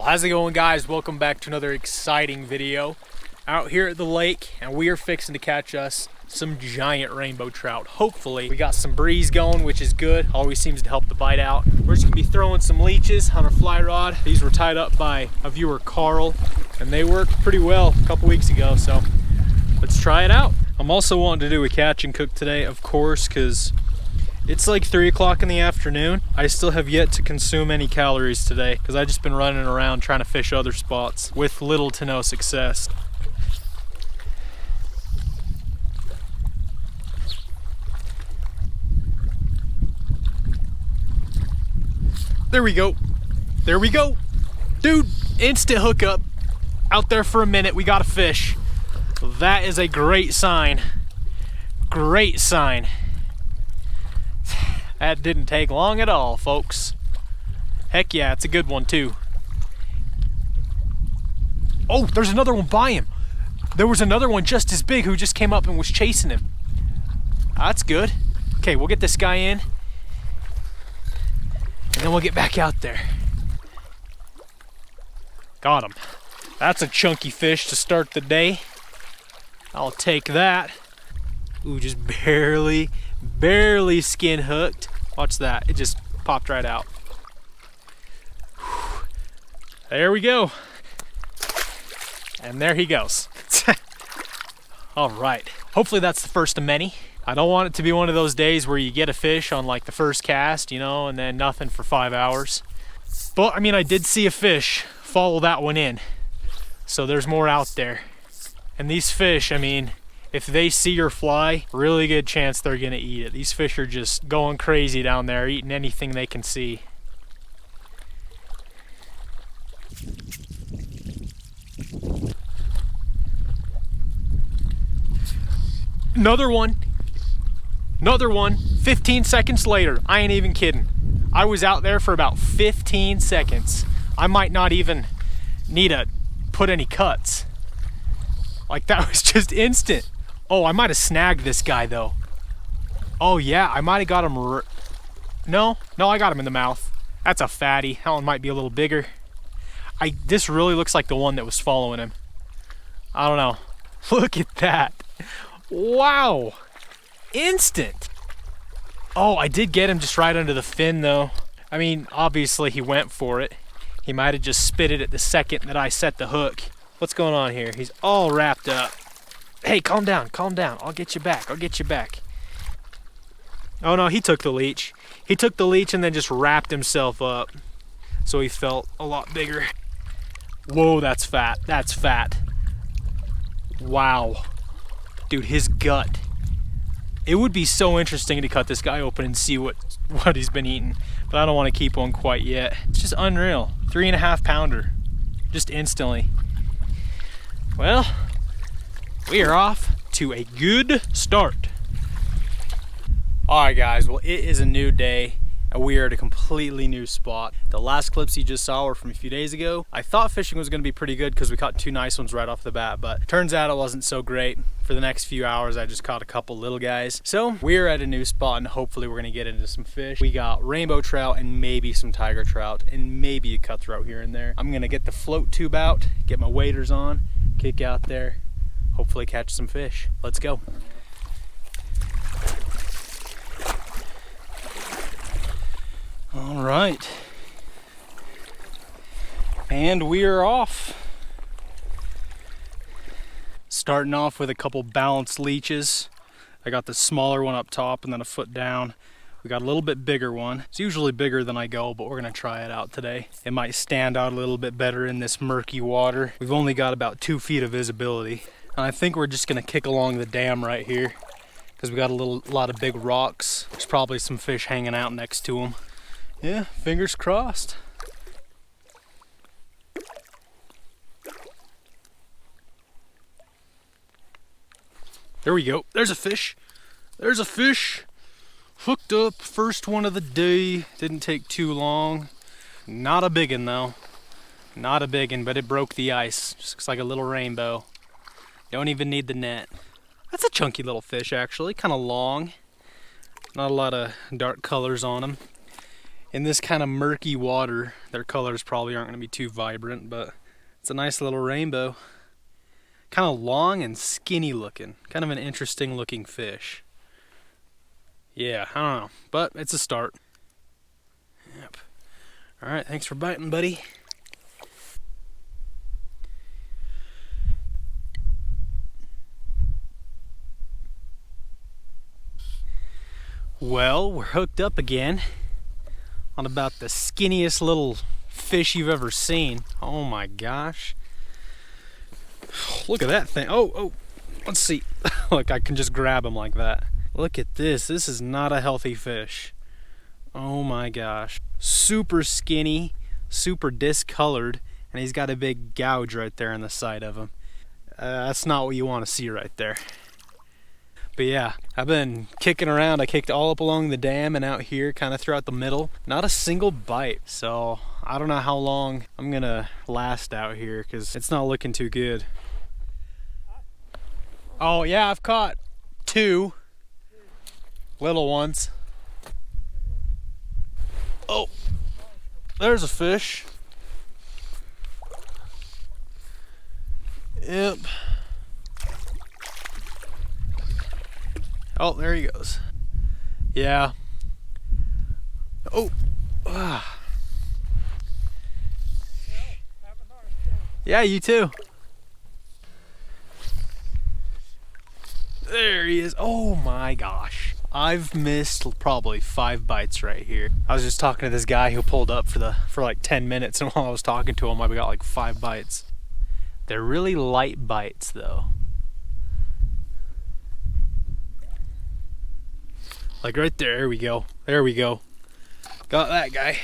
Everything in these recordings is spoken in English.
How's it going, guys? Welcome back to another exciting video out here at the lake, and we are fixing to catch us some giant rainbow trout. Hopefully we got some breeze going, which is good. Always seems to help the bite out. We're just gonna be throwing some leeches on our fly rod. These were tied up by a viewer, Carl, and they worked pretty well a couple weeks ago, so let's try it out. I'm also wanting to do a catch and cook today, of course, because it's like 3 o'clock in the afternoon. I still have yet to consume any calories today because I've just been running around trying to fish other spots with little to no success. There we go. There we go. Dude, instant hookup. Out there for a minute, we got a fish. That is a great sign. Great sign. That didn't take long at all, folks. Heck yeah, it's a good one too. Oh, there's another one by him. There was another one just as big who just came up and was chasing him. That's good. Okay, we'll get this guy in, and then we'll get back out there. Got him. That's a chunky fish to start the day. I'll take that. Ooh, just barely skin hooked. Watch that, it just popped right out. Whew. There we go. And there he goes. All right, hopefully that's the first of many. I don't want it to be one of those days where you get a fish on like the first cast, you know, and then nothing for 5 hours. But I mean, I did see a fish follow that one in. So there's more out there. And these fish, I mean, if they see your fly, really good chance they're gonna eat it. These fish are just going crazy down there, eating anything they can see. Another one. 15 seconds later. I ain't even kidding. I was out there for about 15 seconds. I might not even need to put any cuts. Like, that was just instant. Oh, I might have snagged this guy though. Oh yeah, I might have got him. No, I got him in the mouth. That's a fatty. That one might be a little bigger. This really looks like the one that was following him. I don't know. Look at that. Wow. Instant. Oh, I did get him just right under the fin though. I mean, obviously he went for it. He might have just spit it at the second that I set the hook. What's going on here? He's all wrapped up. Hey, calm down, I'll get you back, Oh no, he took the leech. He took the leech and then just wrapped himself up. So he felt a lot bigger. Whoa, that's fat, Wow. Dude, his gut. It would be so interesting to cut this guy open and see what he's been eating, but I don't want to keep one quite yet. It's just unreal. 3.5 pounder, just instantly. Well, we are off to a good start. All right, guys, well, it is a new day and we are at a completely new spot. The last clips you just saw were from a few days ago. I thought fishing was gonna be pretty good because we caught 2 nice ones right off the bat, but turns out it wasn't so great. For the next few hours, I just caught a couple little guys. So we're at a new spot and hopefully we're gonna get into some fish. We got rainbow trout and maybe some tiger trout and maybe a cutthroat here and there. I'm gonna get the float tube out, get my waders on, kick out there, hopefully catch some fish. Let's go. All right. And we are off. Starting off with a couple balanced leeches. I got the smaller one up top and then a foot down. We got a little bit bigger one. It's usually bigger than I go, but we're gonna try it out today. It might stand out a little bit better in this murky water. We've only got about 2 feet of visibility. And I think we're just gonna kick along the dam right here because we got a lot of big rocks. There's probably some fish hanging out next to them. Yeah, fingers crossed. There we go. There's a fish. There's a fish. Hooked up. First one of the day. Didn't take too long. Not a big one though. Not a big one, but it broke the ice. Just looks like a little rainbow. Don't even need the net. That's a chunky little fish actually. Kind of long. Not a lot of dark colors on him. in this kind of murky water. Their colors probably aren't going to be too vibrant, but it's a nice little rainbow. Kind of long and skinny looking. Kind of an interesting looking fish. Yeah, I don't know, but it's a start. Yep. All right, thanks for biting, buddy. Well, we're hooked up again on about the skinniest little fish you've ever seen. Oh my gosh. Look at that thing. Oh, let's see. Look, I can just grab him like that. Look at this. This is not a healthy fish. Oh my gosh. Super skinny, super discolored, and he's got a big gouge right there on the side of him. That's not what you want to see right there. But yeah, I've been kicking around. I kicked all up along the dam and out here, kind of throughout the middle. Not a single bite. So I don't know how long I'm gonna last out here because it's not looking too good. Oh yeah, I've caught 2 little ones. Oh, there's a fish. Yep. Oh, there he goes. Yeah. Oh. Yeah, you too. There he is. Oh my gosh. I've missed probably 5 bites right here. I was just talking to this guy who pulled up for like 10 minutes, and while I was talking to him, I got like 5 bites. They're really light bites though. Like right there, there we go. There we go. Got that guy.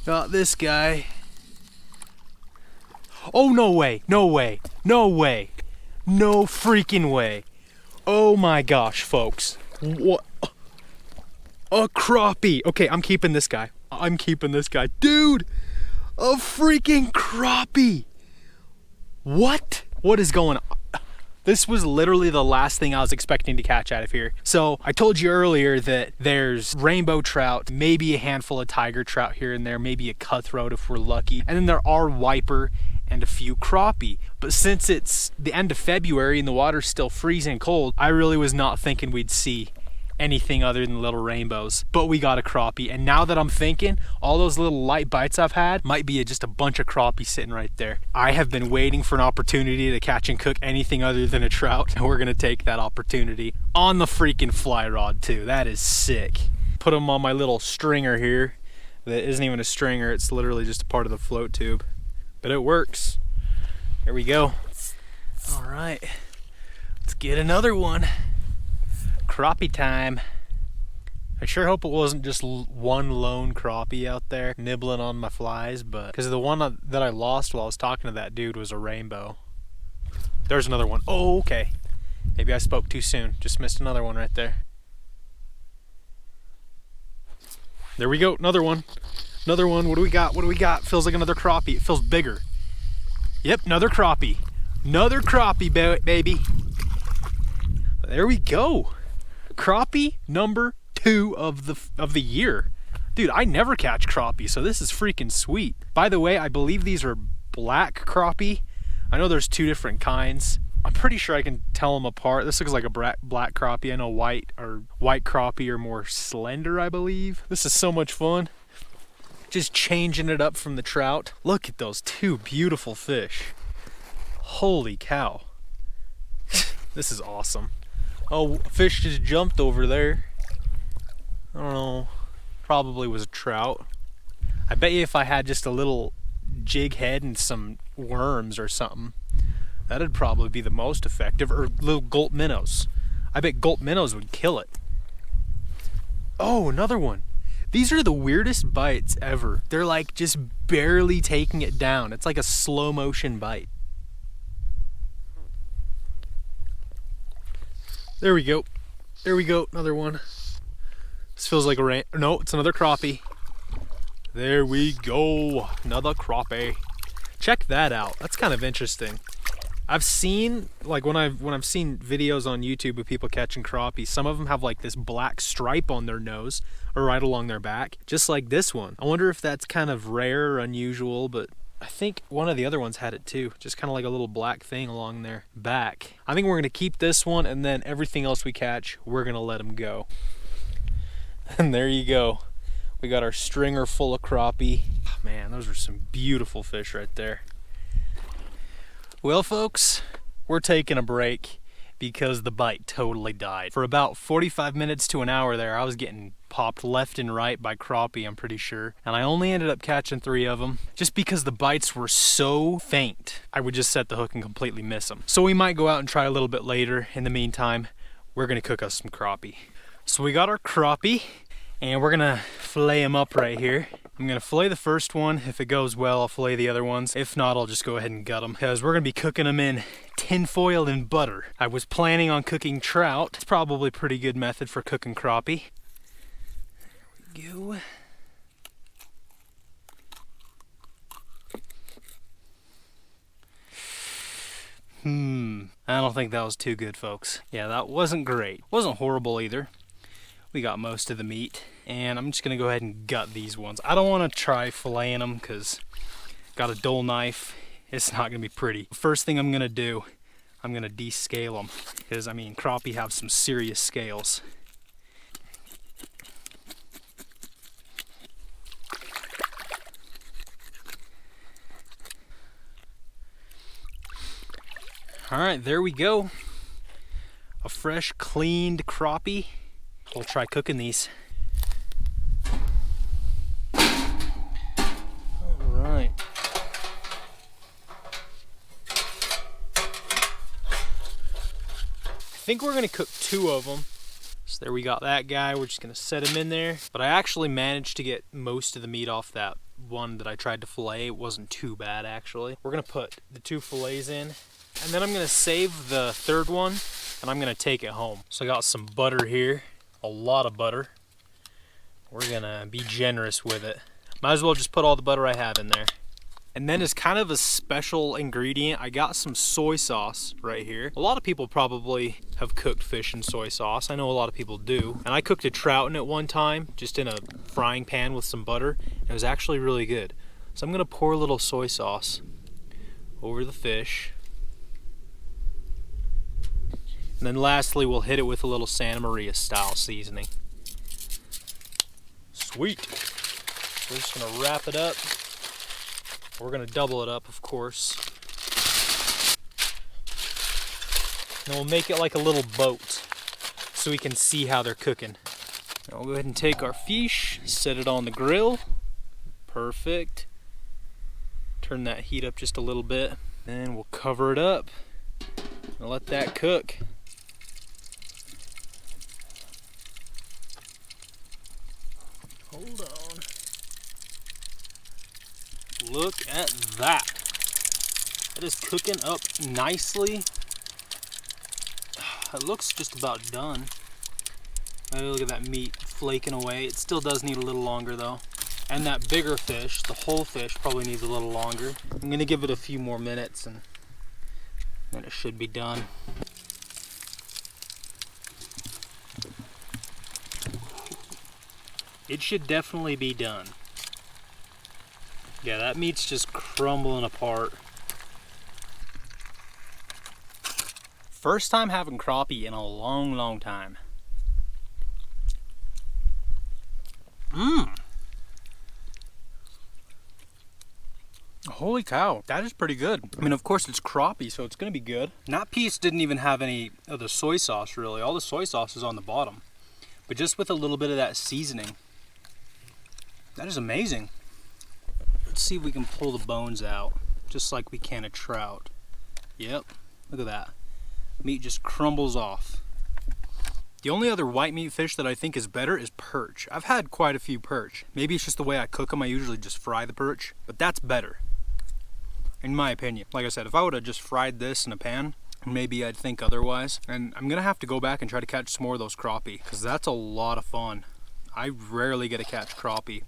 Got this guy. Oh, no way, no way, no way. No freaking way. Oh my gosh, folks. What? A crappie. Okay, I'm keeping this guy. I'm keeping this guy. Dude, a freaking crappie. What? What is going on? This was literally the last thing I was expecting to catch out of here. So I told you earlier that there's rainbow trout, maybe a handful of tiger trout here and there, maybe a cutthroat if we're lucky. And then there are wiper and a few crappie. But since it's the end of February and the water's still freezing cold, I really was not thinking we'd see anything other than little rainbows. But we got a crappie, and now that I'm thinking, all those little light bites I've had might be just a bunch of crappie sitting right there. I have been waiting for an opportunity to catch and cook anything other than a trout, and we're gonna take that opportunity on the freaking fly rod too. That is sick. Put them on my little stringer here that isn't even a stringer, it's literally just a part of the float tube, but it works. Here we go. All right, let's get another one. Crappie time. I sure hope it wasn't just one lone crappie out there nibbling on my flies, but because the one that I lost while I was talking to that dude was a rainbow. There's another one. Oh, okay. Maybe I spoke too soon. Just missed another one right there. There we go. Another one. Another one. What do we got? What do we got? Feels like another crappie. It feels bigger. Yep, another crappie. Another crappie, baby. There we go. Crappie number 2 of the year. Dude, I never catch crappie, so this is freaking sweet. By the way, I believe these are black crappie. I know there's 2 different kinds. I'm pretty sure I can tell them apart. This looks like a black crappie. I know white crappie are more slender, I believe. This is so much fun. Just changing it up from the trout. Look at those 2 beautiful fish. Holy cow. This is awesome. Oh, a fish just jumped over there. I don't know. Probably was a trout. I bet you if I had just a little jig head and some worms or something, that'd probably be the most effective. Or little gulp minnows. I bet gulp minnows would kill it. Oh, another one. These are the weirdest bites ever. They're like just barely taking it down. It's like a slow motion bite. There we go. There we go. Another one. This feels like a rain. No, it's another crappie. There we go. Another crappie. Check that out. That's kind of interesting. I've seen, like when I've seen videos on YouTube of people catching crappie, some of them have like this black stripe on their nose or right along their back, just like this one. I wonder if that's kind of rare or unusual, but I think one of the other ones had it too, just kind of like a little black thing along their back. I think we're gonna keep this one, and then everything else we catch, we're gonna let them go. And there you go. We got our stringer full of crappie. Oh, man, those are some beautiful fish right there. Well, folks, we're taking a break because the bite totally died. For about 45 minutes to an hour there, I was getting popped left and right by crappie, I'm pretty sure. And I only ended up catching 3 of them just because the bites were so faint. I would just set the hook and completely miss them. So we might go out and try a little bit later. In the meantime, we're gonna cook us some crappie. So we got our crappie, and we're gonna fillet them up right here. I'm gonna fillet the first one. If it goes well, I'll fillet the other ones. If not, I'll just go ahead and gut them, because we're gonna be cooking them in tin foil and butter. I was planning on cooking trout. It's probably a pretty good method for cooking crappie. There we go. I don't think that was too good, folks. Yeah, that wasn't great. Wasn't horrible either. We got most of the meat, and I'm just gonna go ahead and gut these ones. I don't wanna try filleting them because got a dull knife. It's not gonna be pretty. First thing I'm gonna do, I'm gonna descale them, because I mean, crappie have some serious scales. All right, there we go. A fresh, cleaned crappie. We'll try cooking these. All right. I think we're gonna cook 2 of them. So there we got that guy. We're just gonna set him in there. But I actually managed to get most of the meat off that one that I tried to fillet. It wasn't too bad, actually. We're gonna put the 2 fillets in, and then I'm gonna save the 3rd one, and I'm gonna take it home. So I got some butter here. A lot of butter. We're gonna be generous with it. Might as well just put all the butter I have in there. And then as kind of a special ingredient, I got some soy sauce right here. A lot of people probably have cooked fish in soy sauce. I know a lot of people do. And I cooked a trout in it one time, just in a frying pan with some butter. It was actually really good. So I'm gonna pour a little soy sauce over the fish. And then lastly, we'll hit it with a little Santa Maria style seasoning. Sweet. We're just gonna wrap it up. We're gonna double it up, of course. And we'll make it like a little boat so we can see how they're cooking. Now we'll go ahead and take our fish, set it on the grill. Perfect. Turn that heat up just a little bit. Then we'll cover it up and let that cook. Hold on. Look at that. That is cooking up nicely. It looks just about done. Oh, look at that meat flaking away. It still does need a little longer though. And that bigger fish, the whole fish, probably needs a little longer. I'm gonna give it a few more minutes and then it should be done. It should definitely be done. Yeah, that meat's just crumbling apart. First time having crappie in a long, long time. Holy cow, that is pretty good. I mean, of course it's crappie, so it's gonna be good. And that piece didn't even have any of the soy sauce, really. All the soy sauce is on the bottom. But just with a little bit of that seasoning, that is amazing. Let's see if we can pull the bones out, just like we can a trout. Yep, look at that. Meat just crumbles off. The only other white meat fish that I think is better is perch. I've had quite a few perch. Maybe it's just the way I cook them. I usually just fry the perch, but that's better, in my opinion. Like I said, if I would have just fried this in a pan, maybe I'd think otherwise. And I'm gonna have to go back and try to catch some more of those crappie, because that's a lot of fun. I rarely get to catch crappie.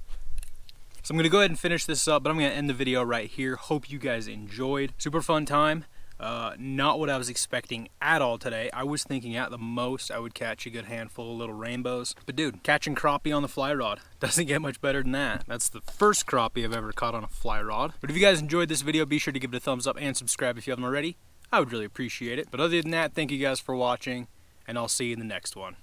So I'm gonna go ahead and finish this up, but I'm gonna end the video right here. Hope you guys enjoyed. Super fun time. Not what I was expecting at all today. I was thinking at the most I would catch a good handful of little rainbows. But dude, catching crappie on the fly rod doesn't get much better than that. That's the first crappie I've ever caught on a fly rod. But if you guys enjoyed this video, be sure to give it a thumbs up and subscribe if you haven't already. I would really appreciate it. But other than that, thank you guys for watching, and I'll see you in the next one.